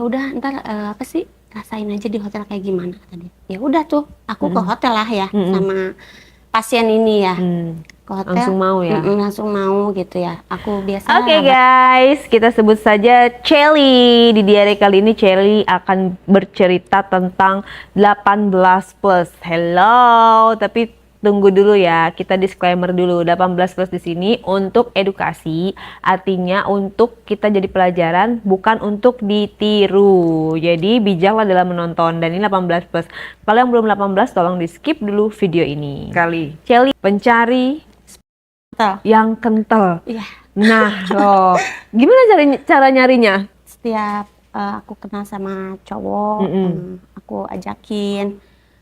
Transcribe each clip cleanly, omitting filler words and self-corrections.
udah ntar apa sih rasain aja di hotel kayak gimana kata dia. Ya udah tuh aku ke hotel lah ya sama pasien ini ya. Ke hotel Langsung mau ya. langsung mau gitu ya. Aku biasa Oke guys, kita sebut saja Chelly. Di diary kali ini Chelly akan bercerita tentang 18 plus. Hello, tapi tunggu dulu ya. Kita disclaimer dulu. 18 plus di sini untuk edukasi, artinya untuk kita jadi pelajaran, bukan untuk ditiru. Jadi bijaklah dalam menonton, dan ini 18 plus. Kalau yang belum 18 tolong di skip dulu video ini. Kali Chelly pencari yang kental. Iya. Nah, loh, gimana cara nyarinya? Setiap aku kenal sama cowok, aku ajakin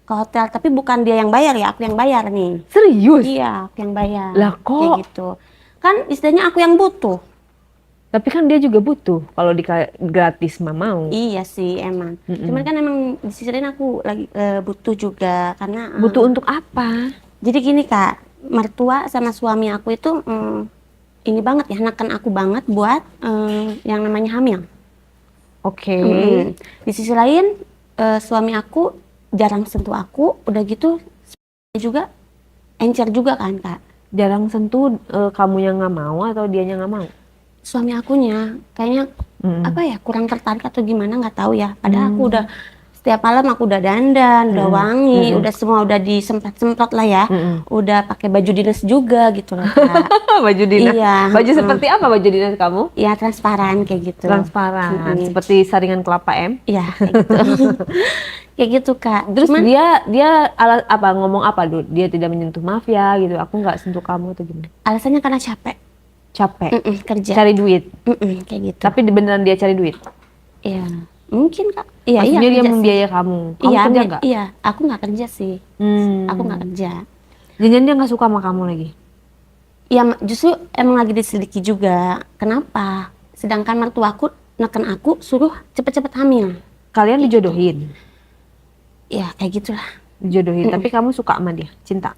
ke hotel, tapi bukan dia yang bayar ya, aku yang bayar nih. Serius? Iya, aku yang bayar. Lah kok? Kayak gitu. Kan istilahnya aku yang butuh. Tapi kan dia juga butuh. Kalau gratis mah mau. Iya sih emang. Cuman kan emang di sisi lain aku lagi butuh juga karena Butuh untuk apa? jadi gini Kak, mertua sama suami aku itu ini banget ya, neken aku banget buat yang namanya hamil. Oke. Di sisi lain suami aku jarang sentuh aku, udah gitu juga encer juga kan Kak. Jarang sentuh, kamu yang nggak mau atau dianya nggak mau? Suami akunya kayaknya apa ya, kurang tertarik atau gimana nggak tahu ya. Padahal aku udah setiap malam aku udah dandan, udah wangi, udah semua udah disemprot-semprot lah ya. Udah pakai baju dinas juga gitu loh Kak. Baju dinas? Iya. Baju seperti apa baju dinas kamu? Ya transparan kayak gitu. Transparan, seperti saringan kelapa M? Iya kayak gitu. Kayak gitu Kak. Terus Cuman, dia ngomong apa dulu? Dia tidak menyentuh mafia gitu, aku nggak sentuh kamu atau gimana? alasannya karena capek. Capek? Kerja. Cari duit? Kayak gitu. Tapi beneran dia cari duit? Iya, mungkin Kak. Iya, Maksudnya dia kerja membiayai sih. kamu? Kamu Iya, kerja nggak? iya, aku nggak kerja sih. Aku nggak kerja. Jangan dia nggak suka sama kamu lagi? Ya justru emang lagi diselidiki juga. Kenapa? Sedangkan mertuaku neken aku suruh cepet-cepet hamil. Kalian dijodohin? Ya kayak gitulah. Dijodohin, tapi kamu suka sama dia? Cinta?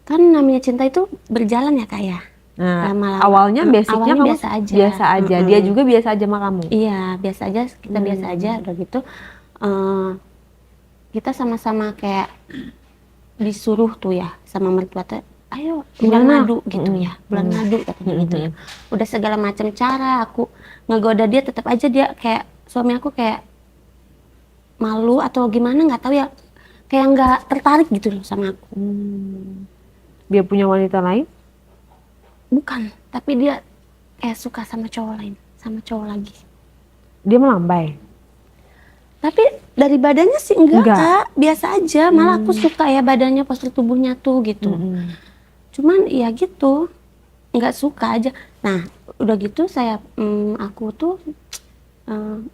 Kan namanya cinta itu berjalan ya Kak ya. Nah, Lama-lama. awalnya basicnya Awalnya kamu biasa aja. biasa aja. Dia juga biasa aja sama kamu? Iya, biasa aja. Kita biasa aja. Udah gitu, kita sama-sama kayak disuruh tuh ya sama mertua tuh, ayo bulan madu gitu ya, bulan madu katanya gitu ya. Udah segala macam cara aku ngegoda dia, tetap aja dia kayak, suami aku kayak malu atau gimana nggak tahu ya, kayak nggak tertarik gitu loh sama aku. Dia punya wanita lain? Bukan, tapi dia kayak suka sama cowok lain, sama cowok lagi. Dia melambai? Tapi dari badannya sih enggak. Kak, biasa aja. Malah aku suka ya badannya, postur tubuhnya tuh gitu. Cuman ya gitu, nggak suka aja. Nah udah gitu aku tuh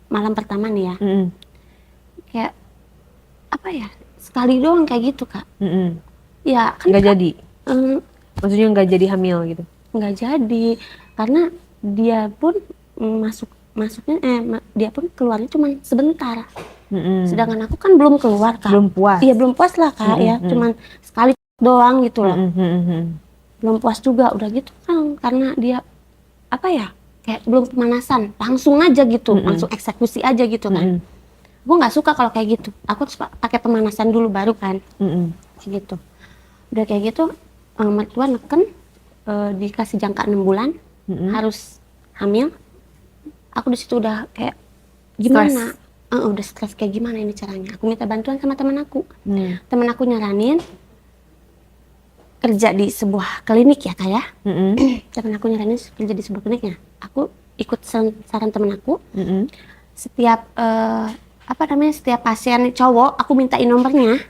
malam pertama nih ya, kayak apa ya, sekali doang kayak gitu Kak. Ya kan nggak jadi? Maksudnya nggak jadi hamil gitu? Nggak jadi, karena dia pun masuknya dia pun keluarnya cuma sebentar. Sedangkan aku kan belum keluar Kak. Belum puas? Iya belum puas lah Kak ya, cuman sekali doang gitu loh. Belum puas juga, udah gitu kan karena dia apa ya, kayak belum pemanasan, langsung aja gitu, langsung eksekusi aja gitu kan. Gue nggak suka kalau kayak gitu, aku harus pakai pemanasan dulu baru kan. Kayak gitu. Udah kayak gitu, mertua neken, dikasih jangka 6 bulan harus hamil. Aku di situ udah kayak gimana, udah stres kayak gimana ini caranya. Aku minta bantuan sama teman aku. Teman aku nyaranin kerja di sebuah klinik ya Kak ya. Teman aku nyaranin kerja di sebuah kliniknya. Aku ikut saran teman aku. Setiap setiap pasien cowok aku mintain nomornya.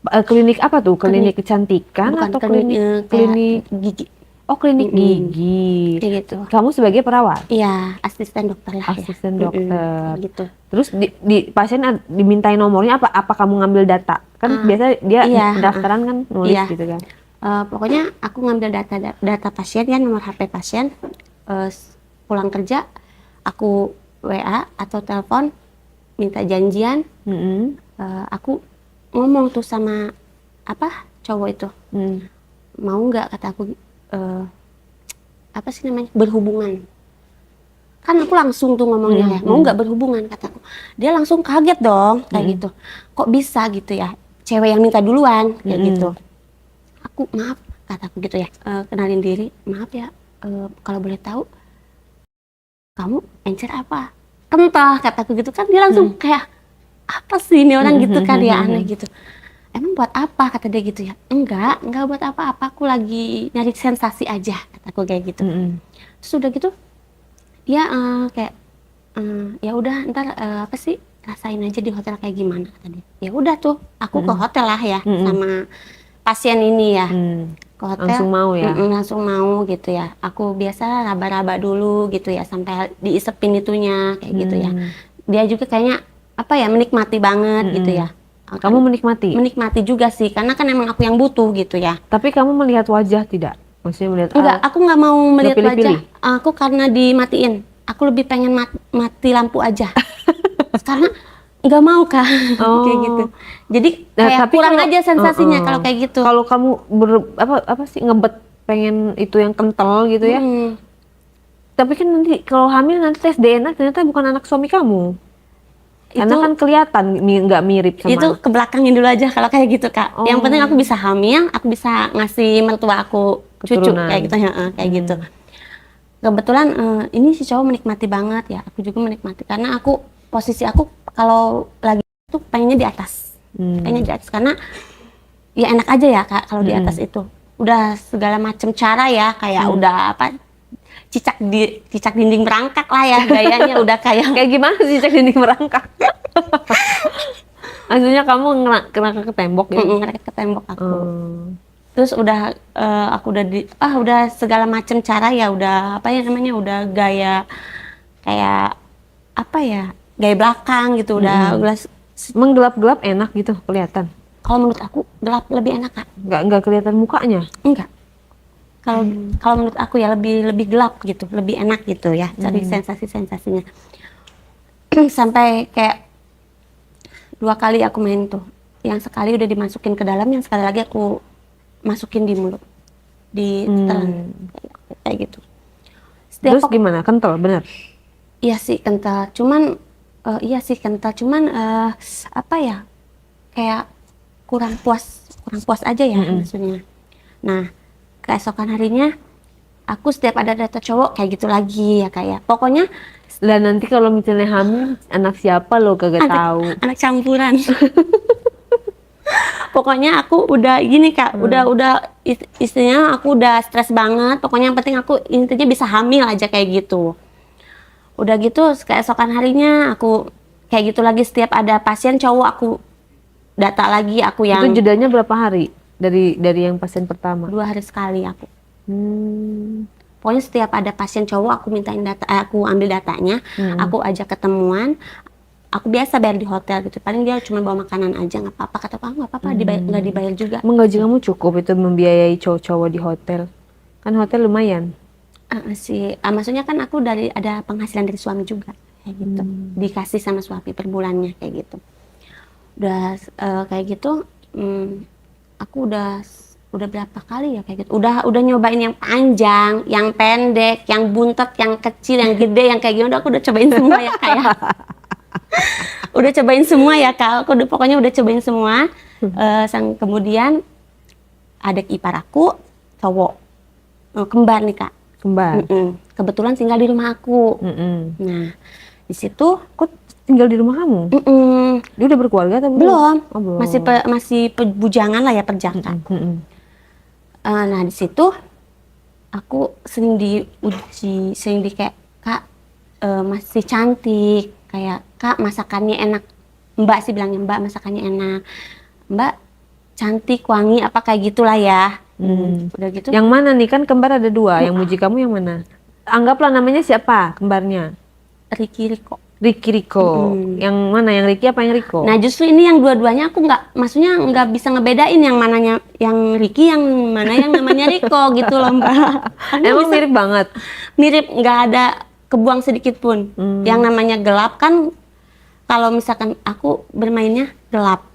Klinik apa tuh? Klinik kecantikan? Bukan, atau klinik gigi? Oh, klinik gigi. Kayak gitu. Kamu sebagai perawat? Iya, asisten dokter lah. Asisten dokter. Gitu. Terus di pasien dimintain nomornya apa? Apa kamu ngambil data? Kan biasa dia pendaftaran kan nulis gitu kan. Pokoknya aku ngambil data pasien ya, nomor HP pasien. Pulang kerja aku WA atau telepon minta janjian. Aku ngomong tuh sama cowok itu, mau nggak kata aku berhubungan, kan aku langsung tuh ngomongnya ya, mau nggak berhubungan kataku. Dia langsung kaget dong kayak gitu. Kok bisa gitu ya, cewek yang minta duluan kayak gitu. Aku maaf kataku gitu ya, kenalin diri, maaf ya, kalau boleh tahu kamu encer apa? Kental kataku gitu kan. Dia langsung kayak apa sih ini orang gitu kan ya, aneh gitu. Emang buat apa kata dia gitu ya? Enggak buat apa-apa, aku lagi nyari sensasi aja kataku kayak gitu. Terus udah gitu dia kayak ya udah ntar apa sih, rasain aja di hotel kayak gimana kata dia. Ya udah tuh aku ke hotel lah ya sama pasien ini ya. Ke hotel Langsung mau ya? langsung mau gitu ya. Aku biasa raba-raba dulu gitu ya sampai diisepin itunya kayak gitu ya. Dia juga kayaknya apa ya, menikmati banget gitu ya. Kamu menikmati? Menikmati juga sih, karena kan emang aku yang butuh gitu ya. Tapi kamu melihat wajah tidak? Maksudnya melihat Enggak, aku nggak mau melihat pilih-pilih? wajah. Aku karena dimatiin. Aku lebih pengen mati lampu aja. Karena nggak mau Kak, kayak gitu. Jadi kayak tapi kurang kalau, aja sensasinya kalau kayak gitu. Kalau kamu apa sih ngebet pengen itu yang kental gitu ya? Tapi kan nanti kalau hamil nanti tes DNA ternyata bukan anak suami kamu. Karena kan kelihatan nggak mirip sama. Itu ke belakangin dulu aja kalau kayak gitu Kak. Yang penting aku bisa hamil, aku bisa ngasih mertua aku cucu Keturunan. kayak gitu ya, kayak gitu. Kebetulan ini si cowok menikmati banget ya, aku juga menikmati karena posisi aku kalau lagi itu pengennya di atas, pengennya di atas karena ya enak aja ya Kak kalau di atas itu. Udah segala macam cara ya, kayak udah apa, cicak dinding merangkak lah ya gayanya udah kayak Kayak gimana sih cicak dinding merangkak? Maksudnya kamu kena ke tembok ya? ngereket ke tembok aku. Terus udah aku udah segala macam cara ya, udah apa ya namanya, udah gaya kayak apa ya, gaya belakang gitu, udah Menggelap-gelap enak gitu kelihatan. kalau menurut aku gelap lebih enak Kak. Nggak kelihatan mukanya. Enggak. Kalau menurut aku ya lebih gelap gitu, lebih enak gitu ya, cari sensasinya. Sampai kayak 2 kali aku main tuh. Yang sekali udah dimasukin ke dalam, yang sekali lagi aku masukin di mulut, ditelan kayak gitu. Terus gimana? Kental bener? Iya sih kental, cuman apa ya, kayak kurang puas aja ya maksudnya. Nah keesokan harinya aku setiap ada data cowok kayak gitu lagi ya kayak pokoknya. Lah nanti kalau misalnya hamil anak siapa lo kagak tahu. Anak campuran. Pokoknya aku udah gini Kak, udah istilahnya aku udah stres banget. Pokoknya yang penting aku intinya bisa hamil aja kayak gitu. Udah gitu keesokan harinya aku kayak gitu lagi, setiap ada pasien cowok aku data lagi, aku yang itu jedanya berapa hari dari yang pasien pertama? 2 hari sekali aku. Pokoknya setiap ada pasien cowok aku mintain data, aku ambil datanya, aku ajak ketemuan. Aku biasa bayar di hotel gitu, paling dia cuma bawa makanan aja, nggak apa-apa kata aku, nggak apa-apa, nggak dibayar juga. Emang gaji kamu cukup itu membiayai cowok-cowok di hotel? Kan hotel lumayan. Maksudnya kan aku ada penghasilan dari suami juga kayak gitu, dikasih sama suami per bulannya kayak gitu. Udah kayak gitu, aku udah berapa kali ya kayak gitu, udah nyobain yang panjang, yang pendek, yang buntet, yang kecil, yang gede, yang kayak gini, aku udah cobain semua ya kayak. Udah cobain semua ya Kak, pokoknya udah cobain semua. Kemudian adik ipar aku cowok, kembar nih Kak. Kembar. Kebetulan tinggal di rumah aku. Nah di situ kok tinggal di rumah kamu? Dia udah berkeluarga atau belum? belum. Masih bujangan lah ya, perjaka. Nah di situ aku sering diuji, kayak Kak masih cantik, kayak Kak masakannya enak, Mbak sih bilangnya, Mbak masakannya enak, Mbak cantik, wangi, apa kayak gitulah ya. Udah gitu. Yang mana nih, kan kembar ada 2, yang muji kamu yang mana? Anggaplah namanya siapa kembarnya? Ricky Riko. Yang mana, yang Ricky apa yang Riko? Nah justru ini yang dua-duanya aku maksudnya nggak bisa ngebedain yang mananya yang Ricky, yang mana yang namanya Riko gitu loh Mbak. Emang mirip banget? Mirip, nggak ada kebuang sedikit pun. Yang namanya gelap kan, kalau misalkan aku bermainnya gelap,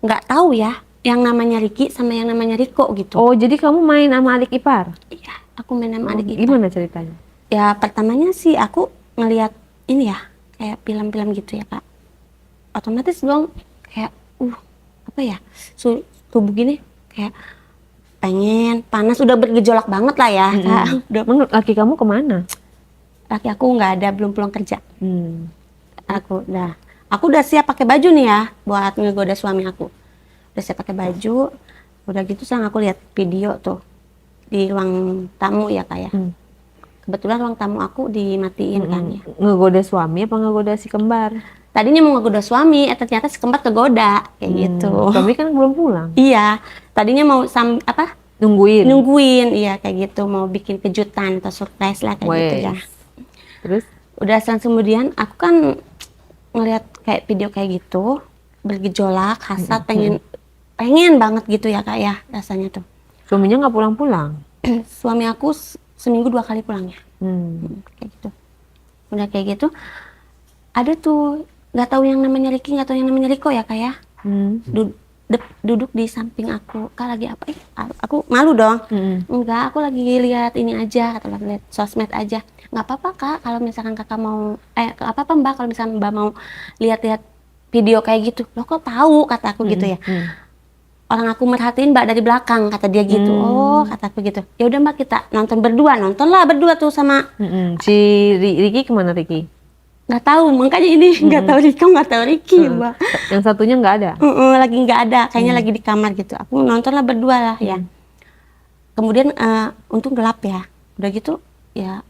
nggak tahu ya yang namanya Ricky sama yang namanya Riko gitu. Oh jadi kamu main sama adik ipar? Iya, aku main sama adik ipar. Gimana ceritanya? Ya pertamanya sih aku ngelihat ini ya, kayak film-film gitu ya Kak. Otomatis dong kayak apa ya, tubuh gini kayak pengen panas, udah bergejolak banget lah ya Kak. Udah, Emang laki kamu kemana? laki aku nggak ada, belum pulang kerja. Hmm. Aku udah siap pakai baju nih ya buat ngegoda suami aku. Udah siap pakai baju, udah gitu sang aku lihat video tuh di ruang tamu ya Kak ya. Kebetulan ruang tamu aku dimatiin kan ya. Ngegoda suami apa ngegoda si kembar? Tadinya mau ngegoda suami, ternyata si kembar kegoda kayak gitu. Suami kan belum pulang. Iya, tadinya mau Nungguin. iya kayak gitu, mau bikin kejutan atau surprise lah kayak gitu ya. Terus? Udah langsung kemudian aku kan ngelihat kayak video kayak gitu, bergejolak, hasrat, pengen banget gitu ya Kak ya rasanya tuh. Suaminya nggak pulang-pulang? Suami aku seminggu 2 kali pulangnya. Kayak gitu. Udah kayak gitu, ada tuh nggak tahu yang namanya Ricky, nggak tahu yang namanya Riko ya Kak ya. Duduk di samping aku, Kak lagi apa? Aku malu dong. Enggak, aku lagi lihat ini aja, atau lagi lihat sosmed aja. Nggak apa-apa Kak, kalau misalkan Kakak mau, nggak apa-apa Mbak, kalau misalkan Mbak mau lihat-lihat video kayak gitu. Loh kok tahu, kata aku gitu ya. Orang aku merhatiin Mbak dari belakang, kata dia gitu. Oh, kata aku gitu. Ya udah Mbak, kita nontonlah berdua tuh sama. Si Ricky kemana Ricky? Nggak tahu, makanya ini nggak tahu Riko, nggak tahu Ricky Mbak. Yang satunya nggak ada? Lagi nggak ada, kayaknya lagi di kamar gitu. Aku nontonlah berdua lah ya. Kemudian untung gelap ya. Udah gitu ya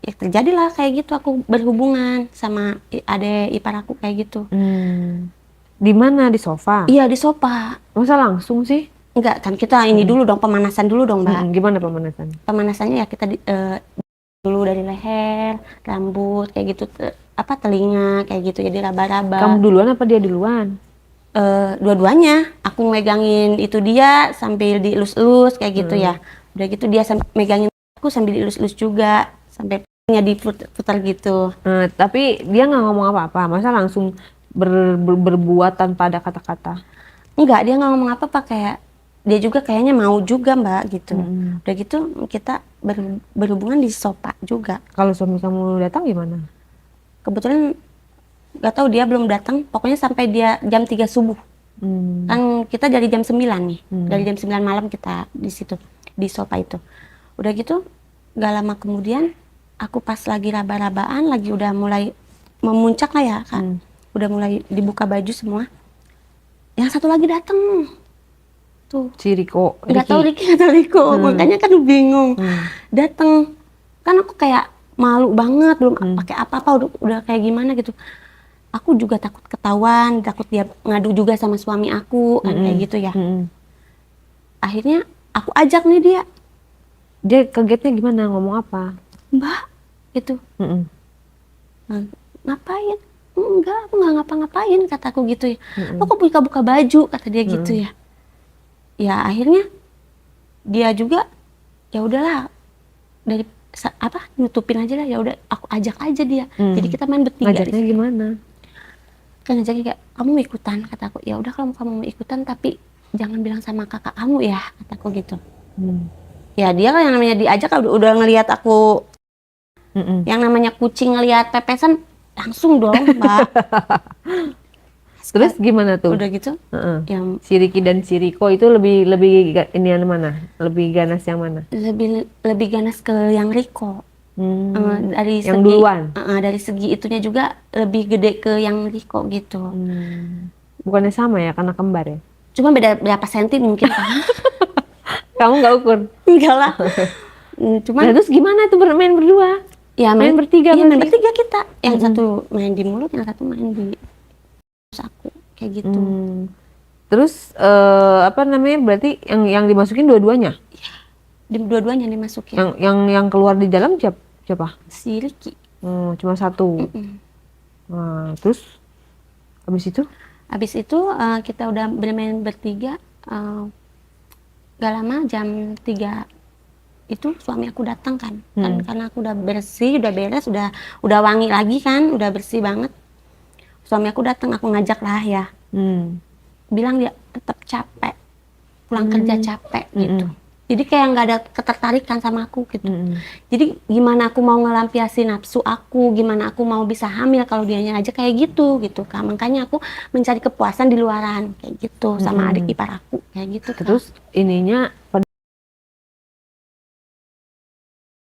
terjadilah kayak gitu, aku berhubungan sama adek ipar aku kayak gitu. Di mana? Di sofa? Iya, di sofa. Masa langsung sih? Enggak, kan kita ini dulu dong, pemanasan dulu dong Mbak. Gimana pemanasan? Pemanasannya ya kita dulu dari leher, rambut kayak gitu, telinga kayak gitu, jadi raba-raba. Kamu duluan apa dia duluan? Dua-duanya, aku megangin itu dia sambil dielus-elus kayak gitu ya. Udah gitu dia megangin aku sambil dielus-elus juga, sampai diputar gitu. Tapi dia nggak ngomong apa-apa, masa langsung berbuat tanpa ada kata-kata? Enggak, dia nggak ngomong apa-apa, kayak dia juga kayaknya mau juga Mbak gitu. Udah gitu kita berhubungan di sofa juga. Kalau suami kamu datang gimana? Kebetulan nggak tahu, dia belum datang, pokoknya sampai dia jam 3 subuh. Kan kita dari jam 9 nih, dari jam 9 malam kita di situ, di sofa itu. Udah gitu gak lama kemudian aku pas lagi raba-rabaan, lagi udah mulai memuncak lah ya Kak, udah mulai dibuka baju semua, yang satu lagi datang tuh, Si Riko? nggak tahu Ricky atau Riko, makanya kan bingung. Datang kan aku kayak malu banget, belum pakai apa-apa, udah kayak gimana gitu. Aku juga takut ketahuan, takut dia ngadu juga sama suami aku kan kayak gitu ya. Akhirnya aku ajak nih dia. Dia kagetnya gimana? Ngomong apa? Mbak gitu. Ngapain? Enggak, aku nggak ngapa-ngapain, kataku gitu ya. Lo kok buka-buka baju, kata dia gitu ya. Ya akhirnya dia juga ya udahlah, dari nutupin aja lah, ya udah aku ajak aja dia. Jadi kita main bertiga. Ngajaknya gimana? Kan ngajaknya kayak, kamu mau ikutan, kataku. Ya udah kalau kamu mau ikutan, tapi jangan bilang sama kakak kamu ya, kataku gitu. Ya dia kan yang namanya diajak udah ngelihat aku, yang namanya kucing ngelihat pepesan langsung dong Mbak. Terus gimana tuh? Udah gitu yang si Ricky dan si Riko itu lebih ini yang mana? Lebih ganas yang mana? lebih ganas ke yang Riko. Dari yang segi duluan? Dari segi itunya juga lebih gede ke yang Riko gitu. Bukannya sama ya, karena kembar ya? Cuma beda berapa senti mungkin kan. Kamu nggak ukur? Enggak lah. Cuman Nah, terus gimana tuh main berdua? ya main bertiga? Iya, main bertiga kita. Yang satu main di mulut, yang satu main di aku kayak gitu. Terus apa namanya, berarti yang dimasukin dua-duanya? Iya, dua-duanya dimasukin. Yang keluar di dalam siapa? Si Ricky. Cuma satu. Nah, terus habis itu kita udah bermain bertiga. Gak lama jam 3 itu suami aku datang kan. Karena aku udah bersih, udah beres, udah wangi lagi kan, udah bersih banget. Suami aku datang, aku ngajak lah ya. Bilang dia tetap capek, pulang kerja capek gitu. Jadi kayak nggak ada ketertarikan sama aku gitu. Mm-mm. Jadi gimana aku mau ngelampiasin nafsu aku, gimana aku mau bisa hamil kalau dianya aja kayak gitu Kak. Makanya aku mencari kepuasan di luaran kayak gitu sama adik ipar aku kayak gitu Kak. Terus ininya